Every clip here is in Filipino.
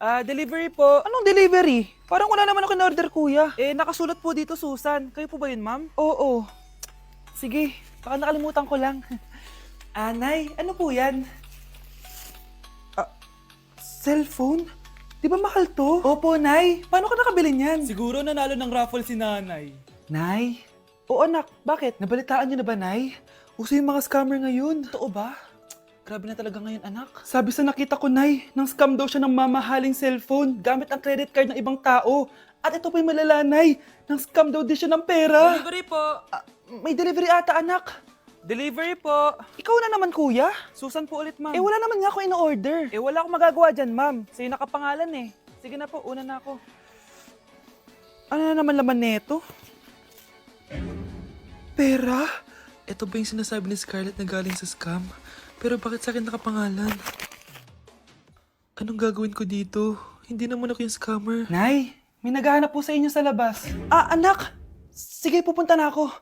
Delivery po. Anong delivery? Parang wala naman ako in-order, kuya. Nakasulat po dito, Susan. Kayo po ba yun, ma'am? Oo. Sige, baka nakalimutan ko lang. Nay, ano po yan? Cellphone? Di ba mahal to? Opo, Nay. Paano ka nakabili niyan? Siguro nanalo ng raffle si nanay. Nay? Oo, anak. Bakit? Nabalitaan niyo na ba, Nay? Uso yung mga scammer ngayon. Totoo ba? Grabe na talaga ngayon, anak. Sabi sa nakita ko, Nay, nang scam daw siya ng mamahaling cellphone gamit ang credit card ng ibang tao. At ito pa'y malala, Nay. Nang scam daw din siya ng pera. Delivery po. May delivery ata, anak. Delivery po. Ikaw na naman, kuya. Susan po ulit, ma'am. Wala naman nga ako in-order. Wala akong magagawa dyan, ma'am. Sa'yo nakapangalan eh. Sige na po, una na ako. Ano na naman laman neto? Pera? Ito ba yung sinasabi ni Scarlett na galing sa scam? Pero bakit sa akin nakapangalan? Anong gagawin ko dito? Hindi naman ako yung scammer. Nay, may naghahanap po sa inyo sa labas. Anak! Sige, pupunta na ako.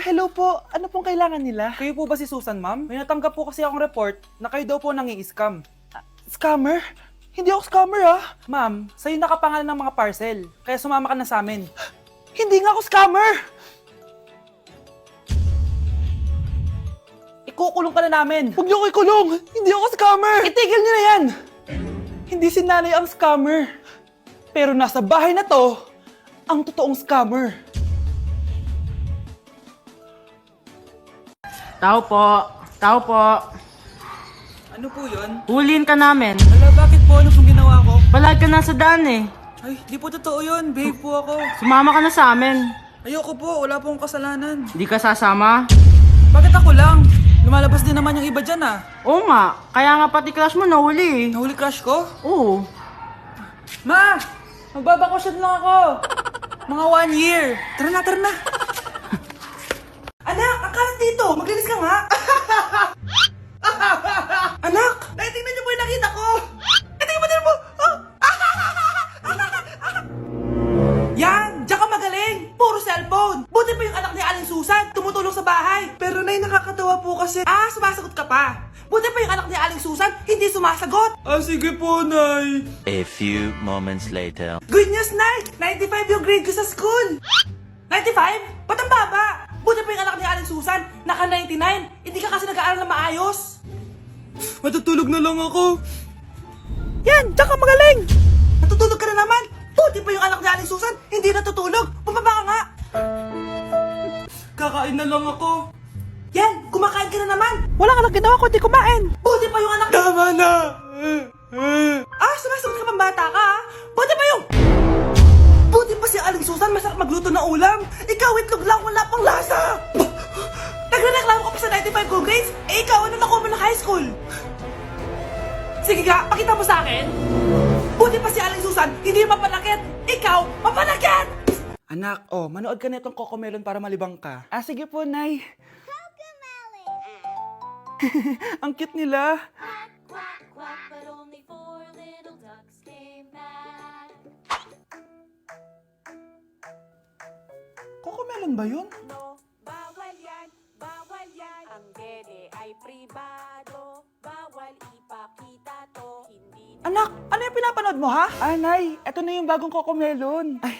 Hello po. Ano pong kailangan nila? Kayo po ba si Susan, ma'am? May natanggap po kasi akong report na kayo daw po nangi-scam. Scammer? Hindi ako scammer, Ma'am, sa'yo nakapangalan ng mga parcel. Kaya sumama ka na sa amin. Hindi nga ako scammer! Ikukulong ka na namin. Huwag niyo ko ikulong! Hindi ako scammer! Itigil niyo na yan! Hindi si nanay ang scammer. Pero nasa bahay na to, ang totoong scammer. Tao po. Tao po. Ano po yun? Huliin ka namin. Hala, bakit po? Ano pong ginawa ko? Palagi ka nasa daan eh. Ay, di po totoo yun. Behave po ako. Sumama ka na sa amin. Ayoko po. Wala pong kasalanan. Di ka sasama? Bakit ako lang? Lumalabas din naman yung iba dyan Oo nga. Kaya nga pati crush mo nahuli eh. Nahuli crush ko? Oo. Ma! Magbabakasyon lang ako. Mga 1 year. Tara na, tara na. Anak, akalat dito! Maglinis ka nga! Anak! Tingnan niyo po yung nakita ko! Tingnan mo! Yan! Diyan ka magaling! Puro cellphone! Buti pa yung anak ni Aling Susan, tumutulong sa bahay! Pero nay, nakakatawa po kasi... sumasagot ka pa! Buti pa yung anak ni Aling Susan, hindi sumasagot! Sige po, Nay. A few moments later. Good news, Nay! 95 yung grade ko sa school! 95? Ba't ang baba? Buti pa yung anak ni Aling Susan, naka 99! Hindi ka kasi nag-aaral na maayos! Matutulog na lang ako. Yan! Diyan ka magaling! Natutulog ka na naman! Buti pa yung anak ni Aling Susan, hindi natutulog! Bumaba ka nga! Kakain na lang ako. Yan! Kumakain ka na naman! Wala ka lang ginawa kundi kumain! Buti pa yung anak... Tama na! Sumasagot ka pang bata ka, ha? Buti pa yung... Buti pa si Aling Susan, masarap magluto ng ulam! Ikaw, itlog lang, wala pang lasa! Nagre-reklamo ka pa sa 95 good grades? Ikaw, ano nakuha mo ng high school? Sige nga, pakita mo sa akin! Buti pa si Aling Susan, hindi mapanakit! Ikaw, mapanakit! Anak, manood ka na itong Cocomelon para malibang ka. Sige po, Nay. Ang cute nila. Quack, quack, but only 4 little ducks came back. Cocomelon ba yun? No, bawal yan, bawal yan. Ang dede ay pribado, bawal ipakita to. Hindi Anak, ano yung pinapanood mo, ha? Nay, eto na yung bagong Cocomelon. Ay,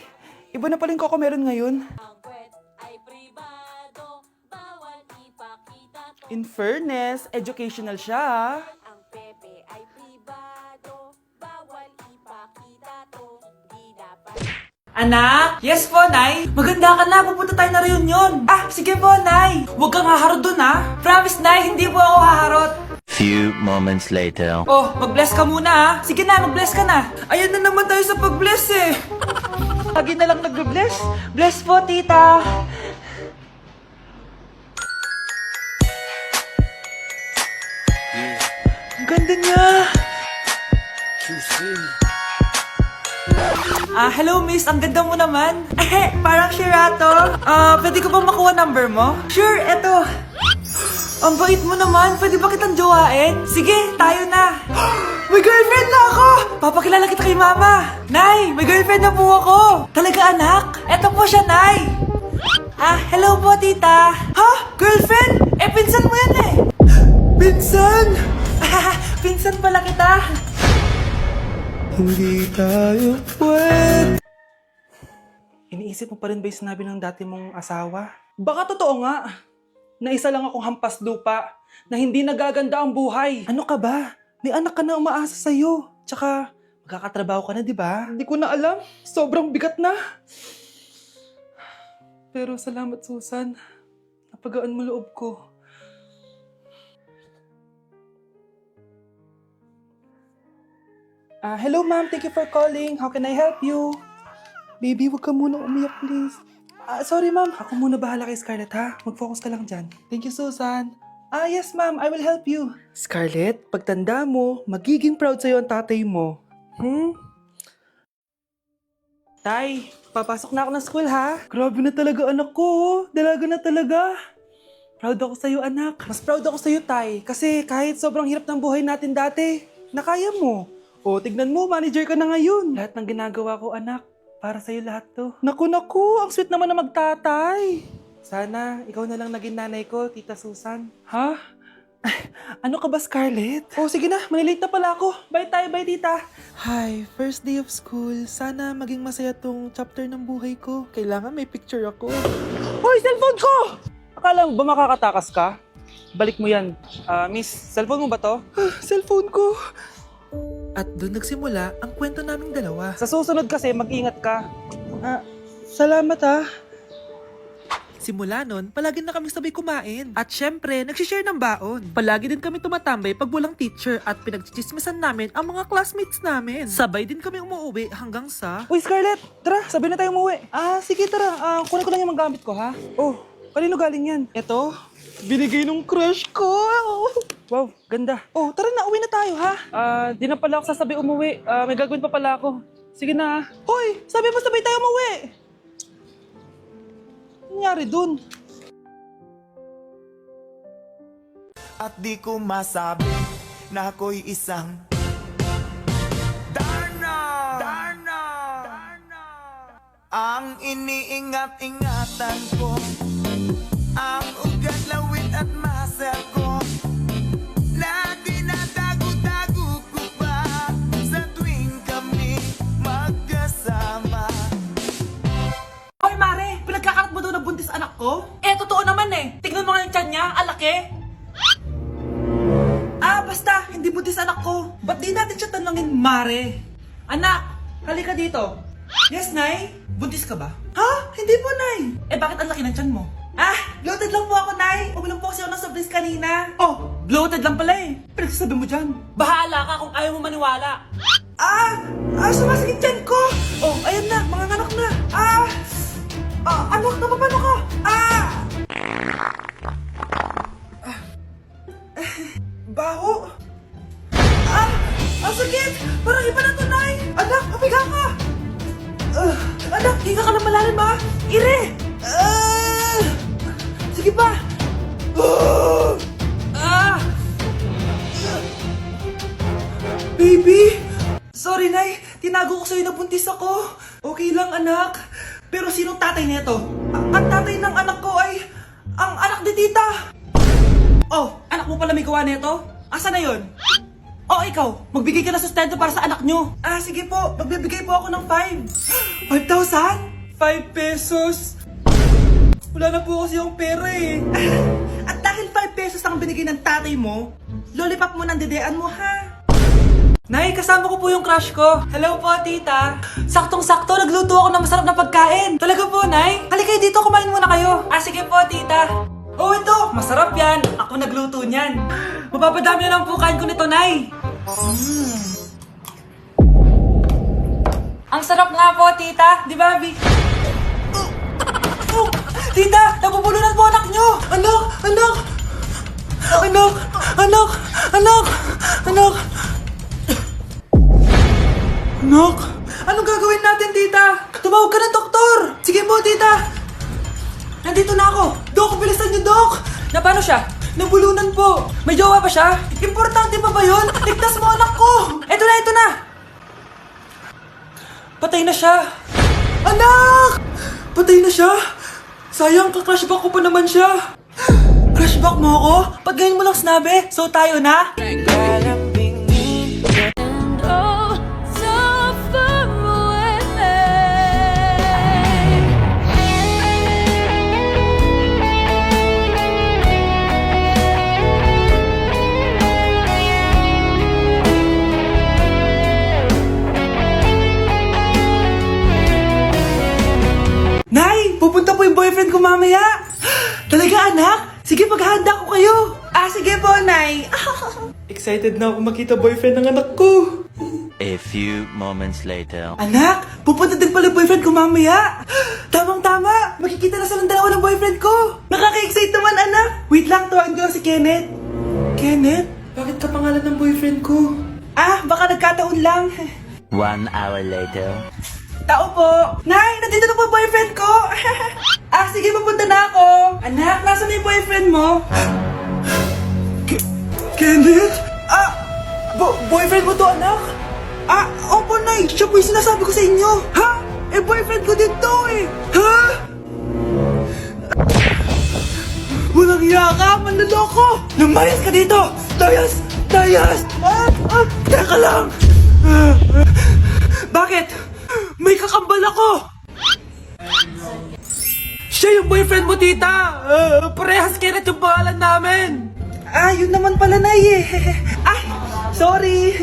iba na pala yung Cocomelon ngayon. ang kwet ay pribado, bawal ipakita to. In fairness, educational siya, ha? Ang pepe ay pribado, bawal ipakita to. Hindi dapat. Anak? Yes po, Nay. Maganda ka na. Pupunta tayo na reunion. Sige po, Nay. Huwag kang haharot dun, ha? Promise, Nay. Hindi po ako haharot. Few moments later. Mag-bless ka muna, ha? Sige na, mag-bless ka na. Ayan na naman tayo sa pag-bless, eh. Lagi na lang nagbe-bless. Bless po, tita. Ang ganda niya. Hello, miss. Ang ganda mo naman. Parang Sherato. Pwede ko ba makuha number mo? Sure, eto. Ang bait mo naman. Pwede ba kitang jowain? Sige, tayo na. May girlfriend na ako! Papakilala kita kay mama. Nay, may girlfriend na po ako. Talaga, anak? Eto po siya, Nay. Hello po, tita. Girlfriend? Eh, pinsan mo yan eh! Pinsan? Pinsan pala kita! Hindi tayo pwede. Iniisip mo pa rin ba yung sinabi ng dati mong asawa? Baka totoo nga, na isa lang akong hampas lupa, na hindi nagaganda ang buhay. Ano ka ba? May anak ka na umaasa sa'yo. Tsaka, magkakatrabaho ka na, di ba? Hindi ko na alam. Sobrang bigat na. Pero salamat, Susan. Napagaan mo loob ko. Hello ma'am, thank you for calling. How can I help you? Baby, wag ka muna umiyak please. Sorry ma'am, ako muna bahala kay Scarlett ha. Mag-focus ka lang dyan. Thank you Susan. Yes ma'am, I will help you. Scarlett, pagtanda mo, magiging proud sa'yo ang tatay mo. Tay, papasok na ako ng school ha. Grabe na talaga anak ko, oh. Dalaga na talaga. Proud ako sa'yo anak. Mas proud ako sa'yo tay, kasi kahit sobrang hirap ng buhay natin dati, nakaya mo. O, tignan mo, manager ka na ngayon. Lahat ng ginagawa ko, anak, para sa'yo lahat to. Naku, ang sweet naman na magtatay. Sana, ikaw na lang naging nanay ko, Tita Susan. Ha? Ano ka ba, Scarlett? Oh, sige na, malilate na pala ako. Bye tayo, bye, Tita. Hi, first day of school. Sana maging masaya tong chapter ng buhay ko. Kailangan may picture ako. Hoy, cellphone ko! Akala mo ba makakatakas ka? Balik mo yan. Miss, cellphone mo ba to? Cellphone ko. At doon nagsimula ang kwento naming dalawa. Sa susunod kasi, mag-ingat ka. Salamat ha. Simula nun, palagi na kami sabay kumain. At syempre, nagsishare ng baon. Palagi din kami tumatambay pag walang teacher at pinagchichismisan namin ang mga classmates namin. Sabay din kami umuwi hanggang sa... Uy Scarlett, tara, sabay na tayo umuwi. Sige tara, kunin ko lang yung mga gamit ko ha. Oh, kanino galing yan? Eto, binigay nung crush ko. Wow, ganda. Oh, tara na, uwi na tayo ha. Di na pala ako sasabi umuwi. May gagawin pa pala ako. Sige na ha. Hoy, sabi mo sabay tayo umuwi. Ano nangyari dun? At di ko masabi na ako'y isang Darna! Ang iniingat-ingatan ko, ang ugat, lawit at muscle ko, na dinadago-dago ko pa sa tuwing kami magkasama. Hoy Mare, pinagkakarat mo daw na buntis anak ko? Eh, totoo naman eh. Tignan mo nga yung tiyan niya, alaki. Basta, hindi buntis anak ko. Ba't di natin siya tanongin, Mare? Anak, halika dito. Yes, Nay? Buntis ka ba? Ha? Hindi po, Nay. Eh, bakit ang laki ng tiyan mo? Bloated lang po ako, Nay. Uminom po kasi ako ng sobris kanina. Oh, bloated lang pala eh. Pinagsasabi mo dyan. Bahala ka kung ayaw mo maniwala. Sumasakit tiyan ko. Oh, ayun na, mga anak na. Anak, napapano ka? Baho. Ang sakit. Parang iba na to, Nay. Anak, papiga ka. Anak, hinga ka na malalim, ha? Ire. Sige pa. Baby. Sorry, Nay. Tinago ko sa'yo na buntis ako. Okay lang, anak. Pero sinong tatay nito? Ang tatay ng anak ko ay ang anak ni tita. Oh, anak mo pala may gawa nito? Asa na yun? Oh, ikaw, magbigay ka na sustento para sa anak nyo. Sige po, magbibigay po ako ng 5. 5,000? 5 pesos? Wala na po kasi yung pera eh. At dahil 5 pesos ang binigay ng tatay mo, lollipop mo ng dedean mo ha. Nay, kasama ko po yung crush ko. Hello po, tita. Saktong-sakto, nagluto ako ng masarap na pagkain. Talaga po, Nay? Halika dito, kumain muna kayo. Sige po, tita. Oh, ito, masarap yan. Ako nagluto niyan. Mapapadami na lang po kain ko nito, Nay. Ang sarap nga po, tita. Di ba, Bi? Tita, nabubulunan po anak nyo. Anak. Anak, anong gagawin natin, tita? Tumawag ka ng doktor. Sige po, tita. Nandito na ako. Dok, bilisan niyo, Dok. Na paano siya? Nabulunan po. May jowa pa siya? Importante pa ba yun? Ligtas mo anak ko. Ito na. Patay na siya. Anak! Patay na siya? Sayang, kakrash back ko pa naman siya. Tinibak mo ako? Ba't ganyan mo lang sinabi? So tayo na? Nay, pupunta po yung boyfriend ko mamaya. Talaga, anak? Sige, paghahanda ko kayo. Ah, sige po, Nay. Excited na ako makita boyfriend ng anak ko. A few moments later. Anak, pupunta din pala yung boyfriend ko mamaya. Tamang-tama, makikita na sa dalawa ng boyfriend ko. Nakaka-excite naman, anak. Wait lang, tawagin ko lang si Kenneth. Kenneth? Bakit ka pangalan ng boyfriend ko? Ah, baka nagkataon lang. 1 hour later. Tao po. Nay, nandito na po yung boyfriend ko. Ah, sige, papunta na ako. Anak, nasa na yung boyfriend mo? Kenneth? Boyfriend mo to, anak? Ah, opo, Nay. Siya po yung sinasabi ko sa inyo. Ha? Eh, boyfriend ko din to eh. Ha? Walang hiya ka, manloloko. Lumayas ka dito. Layas! Layas! Teka lang. Bakit? May kakambal ako. Siya yung boyfriend mo, tita! Parehas Kenneth yung pangalan namin! Ah, yun naman pala, Nay eh. Ay, sorry.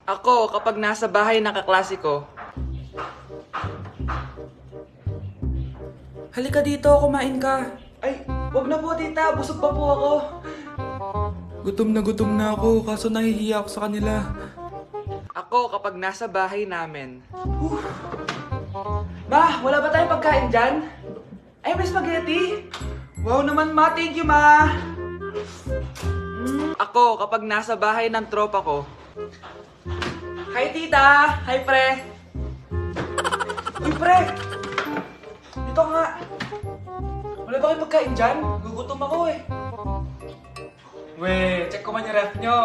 Ako, kapag nasa bahay ng kaklase ko. Halika dito, kumain ka. Ay, wag na po tita, busog pa po ako. Gutom na ako, kaso nahihiya ako sa kanila. Ako, kapag nasa bahay namin. Ma, wala ba tayong pagkain dyan? Ay, may spaghetti? Wow naman ma, thank you ma! Ako, kapag nasa bahay ng tropa ko. Hi tita! Hi pre! Uy pre! Dito nga! Wala ba kayong pagkain dyan? Gugutom ako eh. We, check ko man yung ref nyo.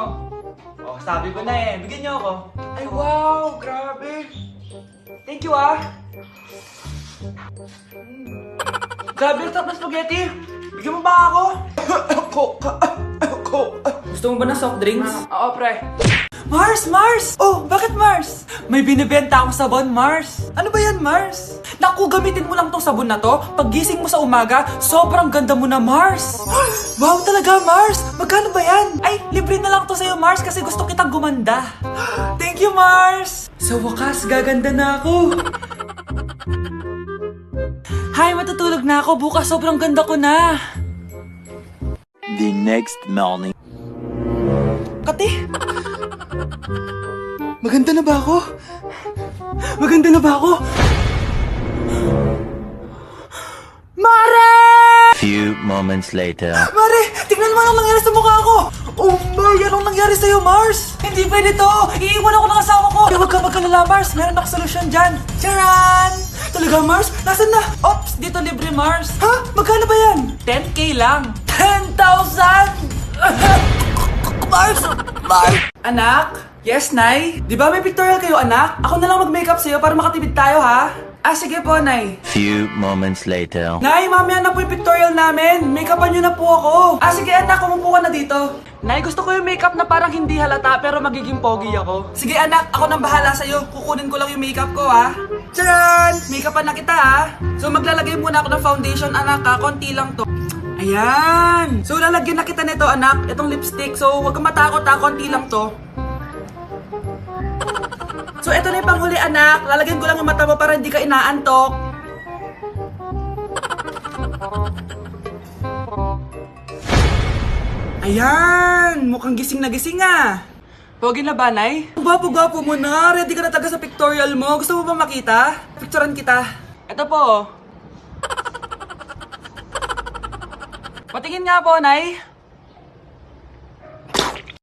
Oh, sabi ko na eh. Bigyan nyo ako. Ay wow! Grabe! Thank you ah! Grabe, ang sarap na spaghetti! Bigyan mo ba ako? Gusto mo ba ng soft drinks? Oo, pre. Mars! Mars! Oh, bakit Mars? May binibenta akong sabon, Mars. Ano ba yan, Mars? Naku, gamitin mo lang tong sabon na to. Pag gising mo sa umaga, sobrang ganda mo na, Mars. Wow, talaga, Mars? Magkano ba yan? Ay, libre na lang to sa'yo, Mars, kasi gusto kitang gumanda. Thank you, Mars! Sa wakas, gaganda na ako. Hi, matutulog na ako. Bukas sobrang ganda ko na. The next morning. Kate? Maganda na ba ako? Maganda na ba ako? Mare! Few moments later. Mare, tignan mo anong nangyari sa mukha ko. Oh my, anong nangyari sa'yo, Mars? Hindi pwede to. Iiwan ako ng asawa ko. Huwag ka magkalala, Mars. Meron ako solusyon dyan. Charan! Talaga, Mars? Nasaan na? Ops, dito libre, Mars. Ha? Magkano ba yan? 10K lang. 10,000! Mars! Mars! Anak? Yes, Nay? Di ba may pictorial kayo, anak? Ako na lang mag-makeup sa'yo para makatipid tayo, ha? Ah, sige po, Nay. Few moments later. Nay, mamaya na po yung pictorial namin. Make-upan nyo na po ako. Ah, sige anak, kumupo ka na dito. Nay, gusto ko yung makeup na parang hindi halata pero magiging pogi ako. Sige anak, ako nang bahala sa'yo. Kukunin ko lang yung makeup ko, ha? Tcharan! Make-upan na kita, ha? So, maglalagay muna ako ng foundation, anak, ha? Konti lang to. Ayan! So, lalagyan na kita nito, anak. Itong lipstick. So, huwag kang matakot, ha? Konti lang to. So, eto na yung panghuli, anak. Lalagyan ko lang yung mata mo para hindi ka inaantok. Ayan! Mukhang gising na gising, ah. Pogi na ba, Nay? Gwapo-gwapo mo na. Ready ka na talaga sa pictorial mo. Gusto mo ba makita? Picturean kita. Eto po. Patingin nga po, Nay.